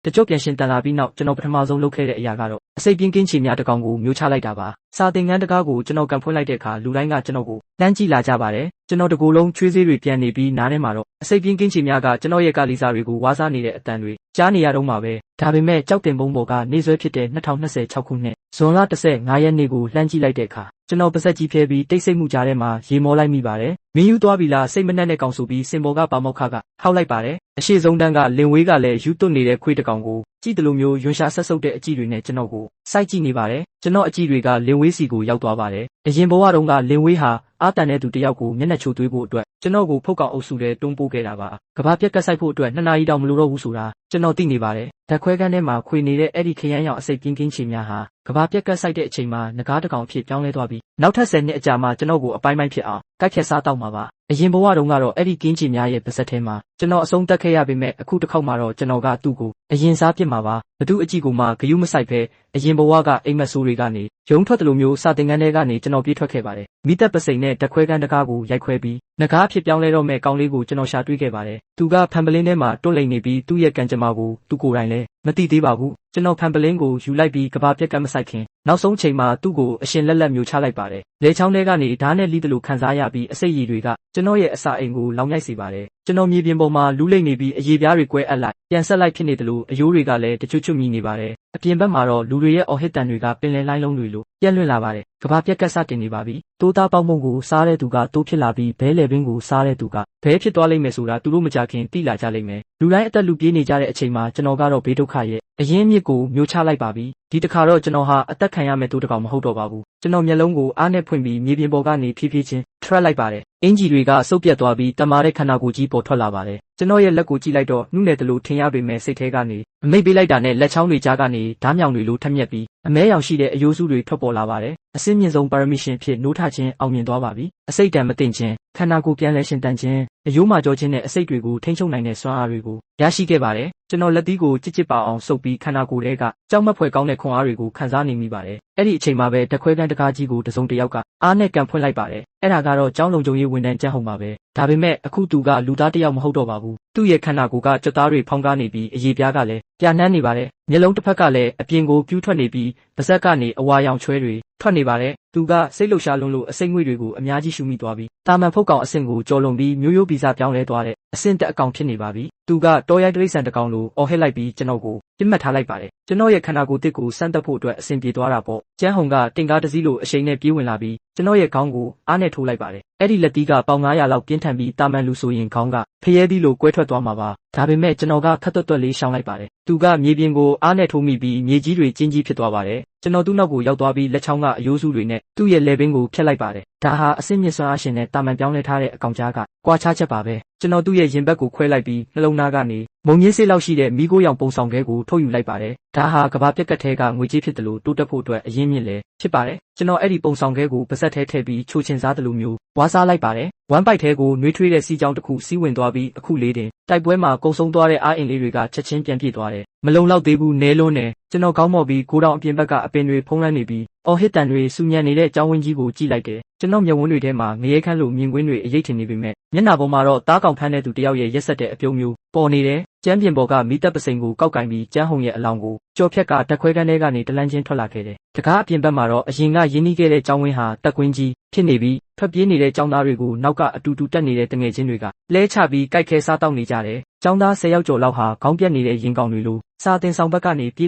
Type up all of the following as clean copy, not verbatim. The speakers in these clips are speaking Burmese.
တကြော့ပြန်ရှင်တန်လာပြီးနောက်ကျွန်တော်ပထမဆုံးလုပ်ခဲ့တဲ့အရာကတော့အစိပ်ပြင်းကင်းချီများတစ်ကောင်ကိုမျိုးချလိုက်တာပါစာသင်ခန်းတကားကိုကျွန်တော်ကန်ဖွင့်လိုက်တဲ့အခါလူတိုင်းကကျွန်တော်ကိုလှမ်းကြည့်လာကြပါတယ်ကျွန်တော်တကူလုံးချွေးစေးတွေပြန်နေပြီးနားထဲမှာတော့အစိပ်ပြင်းကင်းချီများကကျွန်တော်ရဲ့ကာလီစာတွေကိုဝါးစားနေတဲ့အတန်တွေကြားနေရတော့မှာပဲဒါပေမဲ့ကြောက်တင်ပုံးပေါ်ကနေဆွဲဖြစ်တဲ့2026ခုနှစ်ဇွန်လ15ရက်နေ့ကိုလှမ်းကြည့်လိုက်တဲ့အခါကျွန်တော်ပါဇက်ကြီးဖျဲပြီးတိတ်ဆိတ်မှုကြားထဲမှာရေမောလိုက်မိပါတယ်မင်းယူသွားပြီလားစိတ်မနှက်နဲ့ကောင်ဆိုပြီးစင်ပေါ်ကပါမောက်ခကဟောက်လိုက်ပါတယ်အရှိဆုံးတန်းကလင်ဝေးကလည်းယူသွတ်နေတဲ့ခွေးတစ်ကောင်ကိုကြည့်တယ်လို့မျိုးယွန်ရှာဆက်ဆုပ်တဲ့အကြည့်တွေနဲ့ကျွန်တော်ကိုစိုက်ကြည့်နေပါတယ်ကျွန်တော်အကြည့်တွေကလင်ဝေးစီကိုရောက်သွားပါတယ်အရင်ဘဝတုန်းကလင်ဝေးဟာအာတန်တဲ့သူတယောက်ကိုမျက်နှာချိုသွေးဖို့အတွက်ကျွန်တော်ကိုဖုတ်ကောင်အုပ်စုထဲတွန်းပို့ခဲ့တာပါကဘာပြက်ကတ်ဆိုင်ဖို့အတွက်2နာရီတောင်မလိုတော့ဘူးဆိုတာကျွန်တော်သိနေပါတယ်ဓာတ်ခွဲခန်းထဲမှာခွေနေတဲ့အဲ့ဒီခရမ်းရောင်အစိပ်ပြင်းကင်းချီများဟာကဘာပြက်ကတ်ဆိုင်တဲ့အချိန်မှာငကားတစ်ကောင်ဖြစ်ပြောင်းလဲသွားပြီးနောက်ထပ်10နှစ်အကြာမှာကျွန်တော်ကိုအပိုင်းပိုင်းဖြစ်အောင်ကိုက်ဖြတ်စားတော့မှာပါအရင်ဘဝတုန်းကတော့အဲ့ဒီကင်းချီများရဲ့ပါဇက်ထဲမှာကျွန်တော်အဆုံးတက်ခဲ့ရပေမဲ့အခုတစ်ခေါက်မှာတော့ကျွန်တော်ကသူ့ကိုအရင်စားပြစ်မှာပါဘသူအကြည့်ကိုမှဂယုမဆိုင်ပဲအရင်ဘဝကအိမ်မက်ဆိုးတွေကနေရုံထွက်တယ်လို့မျိုးစာတင်ကန်းထဲကနေကျွန်တော်ပြေးထွက်ခဲ့ပါတယ်မိသက်ပစိန်နဲ့ဓာတ်ခွဲခန်းတကားကိုရိုက်ခွဲပြီးငကားဖြစ်ပြောင်းလဲတော့မဲ့ကောင်းလေးကိုကျွန်တော်ရှာတွေ့ခဲ့ပါတယ်သူကဖန်ပလင်းထဲမှာတွန့်လိန်နေပြီးသူ့ရဲ့ကံကြမ္မာကိုသူကိုယ်တိုင်လည်းမသိသေးပါဘူးကျွန်တော်ဖန်ပလင်းကိုယူလိုက်ပြီးကဘာပြက်ကတ်မဆိုင်ခင်နောက်ဆုံးချိန်မှာသူ့ကိုအရှင်လက်လက်မျိုးချလိုက်ပါတယ်လေချောင်းထဲကနေဓာတ်နဲ့လိတလို့ခံစားရပြီးအစိတ်ရည်တွေကကျွန်တော်ရဲ့အစာအိမ်ကိုလောင်မြိုက်စေပါတယ်ကျွန်တော်မြေပြင်ပေါ်မှာလူးလိမ့်နေပြီးအရေပြားတွေကွဲအပ်လိုက်ပြန်ဆက်လိုက်ဖြစ်နေတယ်လို့အယိုးတွေကလည်းတချွတ်ချွတ်မြည်နေပါတယ်အပြင်ဘက်မှာတော့လူတွေရဲ့အော်ဟစ်တန်တွေကပင်လယ်လိုင်းလုံးတွေလိုပြန့်လွင့်လာပါတယ်ကဘာပြက်ကတ်စတင်နေပါပြီတိုးသားပေါက်မုံကိုစားတဲ့သူကတိုးဖြစ်လာပြီးဘဲလေပင်ကိုစားတဲ့သူကဘဲဖြစ်သွားလိမ့်မယ်ဆိုတာသူတို့မကြခင်သိလာကြလိမ့်မယ်လူတိုင်းအသက်လူပြေးနေကြတဲ့အချိန်မှာကျွန်တော်ကတော့ဘေးဒုက္ခရဲ့အရင်မြစ်ကိုမျိုးချလိုက်ပါပြီဒီတခါတော့ကျွန်တော်ဟာအသက်ခံရမယ့်သူတစ်ကောင်မဟုတ်တော့ပါဘူးကျွန်တော်မျက်လုံးကိုအားနဲ့ဖွင့်ပြီးမြေပြင်ပေါ်ကနေဖြည်းဖြည်းချင်းထွက်လိုက်ပါတယ်အင်ဂျီတွေကစုပ်ပြတ်သွားပြီးတမာတဲ့ခန္ဓာကိုယ်ကြီးပေါ်ထွက်လာပါတယ်ကျွန်တော်ရဲ့လက်ကိုကြည့်လိုက်တော့နှုတ်နယ်တလို့ထင်ရပေမဲ့စိတ်ထဲကနေအမိတ်ပေးလိုက်တာနဲ့လက်ချောင်းတွေကြားကနေဓားမြောင်တွေလိုထက်မြက်ပြီးအမဲရောင်ရှိတဲ့အယိုးစုတွေထွက်ပေါ်လာပါတယ်အစင်းမြင့်ဆုံးပါရမီရှင်ဖြစ်နိုးထခြင်းအောင်မြင်သွားပါပြီအစိတ်တံမတင်ခြင်းခန္ဓာကိုယ်ပြန်လဲရှင်တန်ခြင်းအယိုးမာကြောခြင်းနဲ့အစိတ်တွေကိုထိန်းချုပ်နိုင်တဲ့စွမ်းအားတွေကိုရရှိခဲ့ပါတယ်ကျွန်တော်လက်သီးကိုကြစ်ကြစ်ပါအောင်စုပ်ပြီးခန္ဓာကိုယ်ထဲကကြောက်မက်ဖွယ်ကောင်းတဲ့ခွန်အားတွေကိုခံစားနေမိပါတယ်အဲ့ဒီအချိန်မှာပဲဓာတ်ခွဲခန်းတကားကြီးကိုတစုံတစ်ယောက်ကအားနဲ့ကန်ဖွင့်လိုက်ပါတယ်အဲ့ဒါကတော့ကျောင်းလုံခြုံရေးဝန်ထမ်းကျန်းဟုတ်ပါပဲဒါပေမဲ့အခုသူကလူသားတစ်ယောက်မဟုတ်တော့ပါဘူးသူ့ရဲ့ခန္ဓာကိုယ်ကကြွက်သားတွေဖောင်းကားနေပြီးအရေပြားကလည်းပြာနှမ်းနေပါတယ်မျက်လုံးတစ်ဖက်ကလည်းအပြင်ကိုပြူးထွက်နေပြီးပါးစပ်ကနေအဝါရောင်ချွဲတွေထွက်နေပါတယ်သူကစိတ်လှုပ်ရှားလွန်းလို့အစိတ်ငွေ့တွေကိုအများကြီးရှူမိသွားပြီးတာမန်ဖုတ်ကောင်အဆင့်ကိုကျော်လွန်ပြီးမျိုးရိုးဗီဇပြောင်းလဲသွားတဲ့အဆင့်တက်အကောင်ဖြစ်နေပါပြီသူကတော်ရိုက်တိရစ္ဆာန်တစ်ကောင်လိုအော်ဟစ်လိုက်ပြီးကျွန်တော်ကိုပြစ်မှတ်ထားလိုက်ပါတယ်ကျွန်တော်ရဲ့ခန္ဓာကိုယ်တစ်ကိုစမ်းသပ်ဖို့အတွက်အဆင်ပြေသွားတာပေါ့ကျန်းဟုံကတင်ကားတစ်စီးလိုအရှိန်နဲ့ပြေးဝင်လာပြီးကျွန်တော်ရဲ့ခေါင်းကိုအားနဲ့ထိုးလိုက်ပါတယ်အဲ့ဒီလက်သီးကပေါင်900လောက်ပြင်းထန်ပြီးတာမန်လူဆိုရင်ခေါင်းကဖျဲသီးလိုကွဲထွက်သွားမှာပါဒါပေမဲ့ကျွန်တော်ကခက်သွက်သွက်လေးရှောင်လိုက်ပါတယ်သူကမြေပြင်ကိုအားနဲ့ထိုးမိပြီးမြေကြီးတွေကျင်းကြီးဖြစ်သွားပါတယ်ကျွန်တော်သူ့နောက်ကိုရောက်သွားပြီးလက်ချောင်းကအယိုးစုတွေနဲ့သူ့ရဲ့လက်ပင်ကိုဖျက်လိုက်ပါတယ်ဒါဟာအဆင့်မြင့်စွမ်းအားရှင်နဲ့တာမန်ပြောင်းလဲထားတဲ့အကောင်ကြားကကွာခြားချက်ပါပဲကျွန်တော်သူ့ရဲ့ရင်ဘတ်ကိုခွဲလိုက်ပြီးနှလုံးသားကနေမုံညင်းစေးလောက်ရှိတဲ့မိခိုးရောင်ပုံဆောင်ခဲကိုထုတ်ယူလိုက်ပါတယ်ဒါဟာကဘာပြက်ကတ်ထဲကငွေကြေးဖြစ်တယ်လို့တိုးတက်ဖို့အတွက်အရင်းမြစ်လဲဖြစ်ပါတယ်ကျွန်တော်အဲ့ဒီပုံဆောင်ခဲကိုပါဇက်ထဲထည့်ပြီးချိုချင်စားတယ်လို့မျိုးဝါးစားလိုက်ပါတယ်ဝမ်းပိုက်ထဲကိုနှွေးထွေးတဲ့စီကြောင်းတစ်ခုစီးဝင်သွားပြီးအခုလေးတင်တိုက်ပွဲမှာကုံဆုံးသွားတဲ့အားအင်လေးတွေကချက်ချင်းပြန်ပြည့်သွားတယ်မလုံလောက်သေးဘူးနဲလုံးနဲ့ကျွန်တော်ကောင်းမော်ပြီးကိုတောင်အပြင်ဘက်ကအပင်တွေဖုံးလွှမ်းနေပြီးအော်ဟစ်တန်တွေစူညံနေတဲ့အကြောင်းဝင်းကြီးကိုကြည့်လိုက်တယ်ကျွန်တော်မျက်ဝန်းတွေထဲမှာငရဲခန့်လိုမြင်ကွင်းတွေအရေးထင်နေပေမဲ့မျက်နှာပေါ်မှာတော့တားကောင်ဖမ်းတဲ့သူတယောက်ရဲ့ရက်ဆက်တဲ့အပြုံးမျိုးပေါ်နေတယ်ကျမ်းပြင်ပေါ်ကမိသက်ပစိန်ကိုကောက်ကင်ပြီးကျန်းဟုံရဲ့အလောင်းကိုကြော်ဖြတ်ကဓာတ်ခွဲခန်းထဲကနေတလန်းချင်းထွက်လာခဲ့တယ်တကားအပြင်ဘက်မှာတော့အရင်ကရင်းနှီးခဲ့တဲ့ကျောင်းဝင်းဟာတက်ကွင်းကြီးဖြစ်နေပြီးထွက်ပြေးနေတဲ့ကျောင်းသားတွေကိုနောက်ကအတူတူတက်နေတဲ့တငယ်ချင်းတွေကလဲချပြီးကြိုက်ခဲစားတောက်နေကြတယ်ကျောင်းသား10ယောက်ကျော်လောက်ဟာခေါင်းပြက်နေတဲ့ရင်ကောင်တွေလိုစာတင်ဆောင်ဘက်ကနေပြေး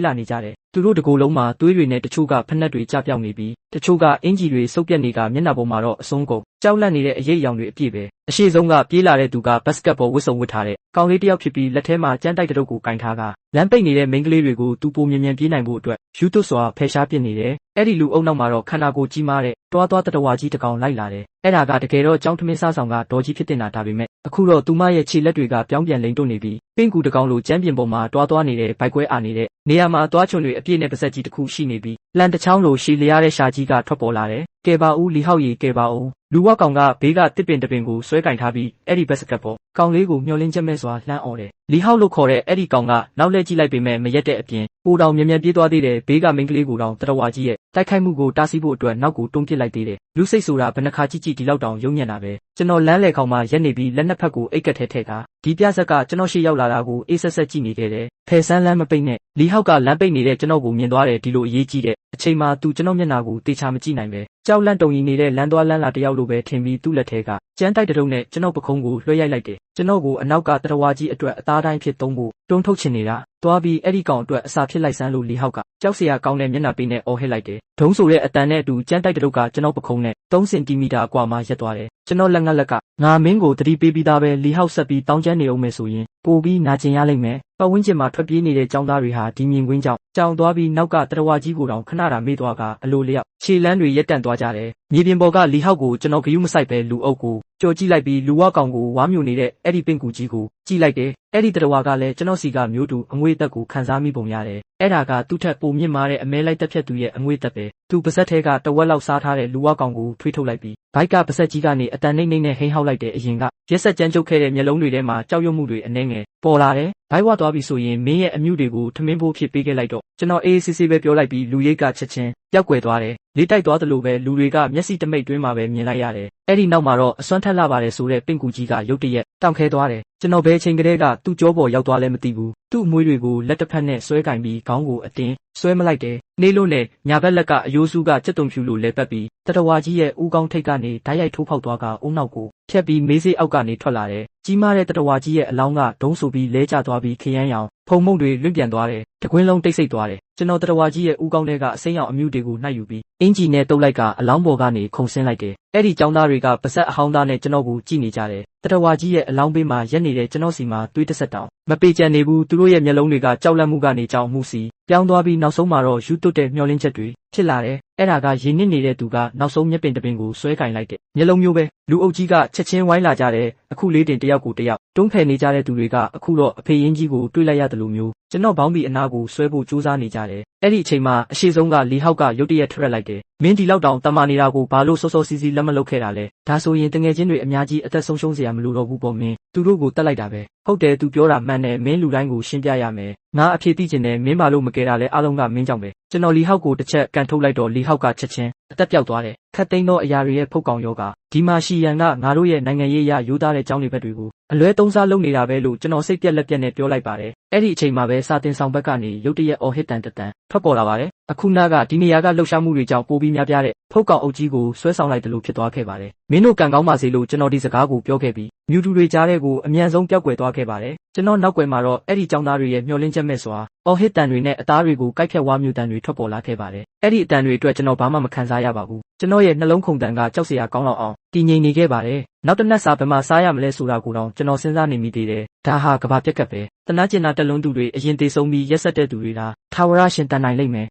လာနေကြတယ်သူတို့တကိုယ်လုံးမှာသွေးတွေနဲ့တချို့ကဖက်နှက်တွေကျပြောင်နေပြီးတချို့ကအင်ဂျီတွေစုပ်ပြက်နေတာမျက်နှာပေါ်မှာတော့အဆုံးကုန်ကြောက်လန့်နေတဲ့အရေးအယောင်တွေအပြည့်ပဲအရှိဆုံးကပြေးလာတဲ့သူကဘတ်စကတ်ဘောဝတ်စုံဝတ်ထားတဲ့ကောင်လေးတစ်ယောက်ဖြစ်ပြီးလက်ထဲမှာကြမ်းတိုက်တဲ့တုပ်ကိုကင်ထားကလမ်းပိတ်နေတဲ့မိန်းကလေးတွေကိုသူပိုမြင်ပြေးနိုင်ဖို့အတွက်ယူသွတ်စွာဖယ်ရှားပစ်နေတယ်အဲ့ဒီလူအုပ်နောက်မှာတော့ခန္ဓာကိုယ်ကြီးမားတဲ့တွားတွားတတဝါကြီးတစ်ကောင်လိုက်လာတယ်အဲ့ဒါကတကယ်တော့ကျောင်းထမင်းစားဆောင်ကဒေါ်ကြီးဖြစ်တင်တာဒါပေမဲ့အခုတော့သူမရဲ့ခြေလက်တွေကပြောင်းပြန်လိမ့်တွနေပြီးပင့်ကူတကောင်လိုကျမ်းပြင်ပေါ်မှာတွားတွားနေတဲ့ဘိုက်ကွဲအာနေတဲ့နေရာမှာသွားချွန်တွေအပြည့်နဲ့ပါဇက်ကြီးတစ်ခုရှိနေပြီးလန်တချောင်းလိုရှည်လျားတဲ့ရှာကြီးကထွက်ပေါ်လာတယ်ကဲပါဦးလီဟောက်ရီကဲပါဦး လူဝကောင်ကဘေးကတစ်ပင်တပင်ကိုဆွဲကင်ထားပြီးအဲ့ဒီဘက်စကတ်ပေါ်ကောင်လေးကိုမျောလင်းချက်မဲ့စွာလှမ်းအော်တယ်လီဟောက်လို့ခေါ်တဲ့အဲ့ဒီကောင်ကနောက်လှည့်ကြည့်လိုက်ပေမဲ့မရက်တဲ့အပြင်ပိုတောင်မြန်ပြေးသွားသေးတယ်ဘေးကမိန်းကလေးကိုတောင်တရဝါကြီးရဲ့တိုက်ခိုက်မှုကိုတားဆီးဖို့အတွက်နောက်ကိုတွန်းပစ်လိုက်သေးတယ်လူစိတ်ဆိုတာဘယ်နှခါကြည့်ကြည့်ဒီလောက်တောင်ယုံညံ့တာပဲကျွန်တော်လမ်းလေခေါင်မှာရက်နေပြီးလက်နှစ်ဖက်ကိုအိတ်ကက်ထဲထည့်တာဒီပြဆက်ကကျွန်တော်ရှေ့ရောက်လာတာကိုအေးဆက်ဆက်ကြည့်နေခဲ့တယ်ဖယ်ဆန်းလမ်းမပိတ်နဲ့လီဟောက်ကလမ်းပိတ်နေတဲ့ကျွန်တော်ကိုမြင်သွားတယ်ဒီလိုအရေးကြီးတဲ့အချိန်မှာသူကျွန်တော်မျက်နှာကိုတေချာမကြည့်နိုင်ပဲကြောက်လန့်တုံရင်နေတဲ့လမ်းသွားလမ်းလာတယောက်လိုပဲထင်ပြီးသူ့လက်ထဲကကျန်းတိုက်တုံနဲ့ကျွန်တော်ပခုံးကိုလွှဲရိုက်လိုက်တယ်ကျွန်တော်ကိုအနောက်ကတရဝါကြီးအတွက်အသားတိုင်းဖြစ်သုံးဖို့တွန်းထုတ်ချင်နေတာသွားပြီးအဲ့ဒီကောင်အတွက်အစာဖြစ်လိုက်စမ်းလို့လီဟောက်ကကြောက်စရာကောင်းတဲ့မျက်နှာပေးနဲ့အော်ဟစ်လိုက်တယ်ဒုံးဆိုတဲ့အတန်နဲ့အတူကျန်းတိုက်တုတ်ကကျွန်တော်ပခုံးနဲ့3စင်တီမီတာအကွာမှာရက်သွားတယ်ကျွန်တော်လက်ငတ်လက်ကငါမင်းကိုတတိပေးပြီးသားပဲလီဟောက်ဆက်ပြီးတောင်းကျမ်းနေအောင်မယ်ဆိုရင်ပို့ပြီးနာကျင်ရလိမ့်မယ်ပတ်ဝန်းကျင်မှာထွက်ပြေးနေတဲ့ចောင်းသားတွေဟာဒီမြင်ကွင်းကြောင့်ကြောင်သွားပြီးနောက်ကတရဝါကြီးကိုတောင်ခဏတာမေ့သွားကအလိုလျောက်ခြေလမ်းတွေရက်တန့်သွားကြတယ်မြေပြင်ပေါ်ကလီဟောက်ကိုကျွန်တော်ဂယုမဆိုင်ပဲလူအုပ်ကိုကြော်ကြည့်လိုက်ပြီးလူဝကောင်ကိုဝါမျိုးနေတဲ့အဲ့ဒီပင့်ကူကြီးကိုကြည့်လိုက်တယ်အဲ့ဒီတရဝါကလည်းကျွန်တော်စီကမျိုးတူအငွေ့သက်ကိုခန်းစားမိပုံရတယ်အဲ့ဒါကသူ့ထက်ပိုမြင့်မားတဲ့အမဲလိုက်တက်ဖြတ်သူရဲ့အငွေ့သက်ပဲသူပါဇက်ထဲကတဝက်လောက်စားထားတဲ့လူဝကောင်ကိုထွေးထုတ်လိုက်ပြီးဘိုက်ကပါဇက်ကြီးကနေအတန်နှိမ့်နှိမ့်နဲ့ဟိန်းဟောက်လိုက်တဲ့အရင်ကရက်ဆက်ကြမ်းကြုတ်ခဲ့တဲ့မျက်လုံးတွေထဲမှာကြောက်ရွံ့မှုတွေအနှဲငယ်ပေါ်လာတယ်ဘိုက်ဝသွားပြီဆိုရင်မင်းရဲ့အမြုတွေကိုထမင်းဖိုးဖြစ်ပေးခဲ့လိုက်တော့ကျွန်တော်အေးအေးဆေးဆေးပဲပြောလိုက်ပြီးလူရိတ်ကချက်ချင်းပျောက်ကွယ်သွားတယ်လေးတိုက်သွားသလိုပဲလူတွေကမျက်စိတမိတ်တွင်းမှာပဲမြင်လိုက်ရတယ်အဲ့ဒီနောက်မှာတော့အစွမ်းထက်လာပါတယ်ဆိုတဲ့ပင့်ကူကြီးကရုတ်တရက်တောင့်ခဲသွားတယ်ကျွန်တော်ဘယ်ချိန်ကလေးကသူ့ကြောပေါ်ရောက်သွားလဲမသိဘူးသူ့အမွှေးတွေကိုလက်တစ်ဖက်နဲ့ဆွဲကင်ပြီးခေါင်းကိုအတင်းဆွဲမလိုက်တယ်နေလို့နဲ့ညာဘက်လက်ကအယိုးစုကစက်တုံဖြူလိုလဲပတ်ပြီးတရဝါကြီးရဲ့ဦးကောင်းထိတ်ကနေဓာတ်ရိုက်ထိုးဖောက်သွားကအုံနောက်ကိုဖြတ်ပြီးမေးစေးအောက်ကနေထွက်လာတယ်ကြီးမားတဲ့တရဝါကြီးရဲ့အလောင်းကဒုံးဆိုပြီးလဲကျသွားပြီးခရမ်းရောင်ဖုံမုံတွေလွင့်ပြန်သွားတယ်တကွင်းလုံးတိတ်ဆိတ်သွားတယ်ကျွန်တော်တရဝါကြီးရဲ့ဦးကောင်းထဲကအစိမ်းရောင်အမြူတွေကိုနှိုက်ယူပြီးအင်ဂျီနဲ့တုပ်လိုက်ကအလောင်းပေါ်ကနေခုန်ဆင်းလိုက်တယ်အဲ့ဒီចောင်းသားတွေကပါဆက်အဟောင်းသားနဲ့ကျွန်တော်ကိုကြည့်နေကြတယ်တရဝါကြီးရဲ့အလောင်းဘေးမှာရက်နေတဲ့ကျွန်တော်စီမှာတွေးတဆက်တောင်မပေကြံနေဘူးသူတို့ရဲ့မျက်လုံးတွေကကြောက်လန့်မှုကနေကြောင်မှုစီပြောင်းသွားပြီးနောက်ဆုံးမှာတော့ယူတွတ်တဲ့မျောလင်းချက်တွေဖြစ်လာတယ်အဲ့ဒါကရင်းနစ်နေတဲ့သူကနောက်ဆုံးမျက်ပင်တပင်ကိုဆွဲကင်လိုက်တဲ့မျက်လုံးမျိုးပဲလူအုပ်ကြီးကချက်ချင်းဝိုင်းလာကြတယ်အခုလေးတင်တယောက်ကိုတယောက်တွန်းဖယ်နေကြတဲ့သူတွေကအခုတော့အဖေရင်းကြီးကိုတွေးလိုက်ရတယ်လို့မျိုးကျွန်တော်ဘောင်းဘီအနာကိုဆွဲဖို့ကြိုးစားနေကြတယ်အဲ့ဒီအချိန်မှာအရှိဆုံးကလီဟောက်ကရုတ်တရက်ထွက်လိုက်တယ်မင်းဒီလောက်တောင်တမာနေတာကိုဘာလို့စောစောစီးစီးလက်မလုပ်ခဲ့တာလဲဒါဆိုရင်တငယ်ချင်းတွေအများကြီးအသက်ဆုံးရှုံးเสียမလို့တော့ဘူးပေါ့မင်းသူတို့ကိုတတ်လိုက်တာပဲဟုတ်တယ်သူပြောတာမှန်တယ်မင်းလူတိုင်းကိုရှင်းပြရမယ်ငါအဖြေသိချင်တယ်မင်းဘာလို့မကယ်တာလဲအားလုံးကမင်းကြောင့်ပဲကျွန်တော်လီဟောက်ကိုတစ်ချက်ကန်ထုတ်လိုက်တော့လီဟောက်ကချက်ချင်းအသက်ပြောက်သွားတယ်ခတ်သိမ်းသောအရာတွေရဲ့ဖုတ်ကောင်ယောဂဒီမှာရှီယန်ကငါတို့ရဲ့နိုင်ငံရေးအရရိုးသားတဲ့ကြောင်းတွေဘက်တွေကိုအလွဲသုံးစားလုပ်နေတာပဲလို့ကျွန်တော်စိတ်ပြက်လက်ပြက်နဲ့ပြောလိုက်ပါတယ်အဲ့ဒီအချိန်မှာပဲစာတင်ဆောင်ဘက်ကနေရုတ်တရက်အော်ဟစ်တန်တန်ထွက်ပေါ်လာပါတယ်အခုနာကဒီနေရာကလှုပ်ရှားမှုတွေကြောင့်ပိုပြီးများပြားတဲ့ဖုတ်ကောင်အုပ်ကြီးကိုဆွဲဆောင်လိုက်တယ်လို့ဖြစ်သွားခဲ့ပါတယ်မင်းတို့ကံကောင်းပါစေလို့ကျွန်တော်ဒီစကားကိုပြောခဲ့ပြီးမြူတူတွေကြားတဲ့ကိုအမြန်ဆုံးပျောက်ကွယ်သွားခဲ့ပါတယ်ကျွန်တော်နောက်ွယ်မှာတော့အဲ့ဒီចောင်းသားတွေရဲ့မျောလင်းချက်မဲ့စွာအော်ဟစ်တန်တွေနဲ့အသားတွေကိုကိုက်ဖြတ်ဝါမြူတန်တွေထွက်ပေါ်လာခဲ့ပါတယ်အဲ့ဒီအတန်တွေအတွက်ကျွန်တော်ဘာမှမခံစားရပါဘူးကျွန်တော်ရဲ့နှလုံးခုန်တန်ကကြောက်စရာကောင်းလောက်အောင်တည်ငြိမ်နေခဲ့ပါတယ်နောက်တစ်နက်စာဘယ်မှာစားရမလဲဆိုတာကိုတော့ကျွန်တော်စဉ်းစားနေမိသေးတယ်ဒါဟာကဘာပြက်ကပ်ပဲတနာကျင်နာတက်လွန်းသူတွေအရင်သေးဆုံးပြီးရက်ဆက်တဲ့သူတွေလားထာဝရရှင်တန်နိုင်လိမ့်မယ်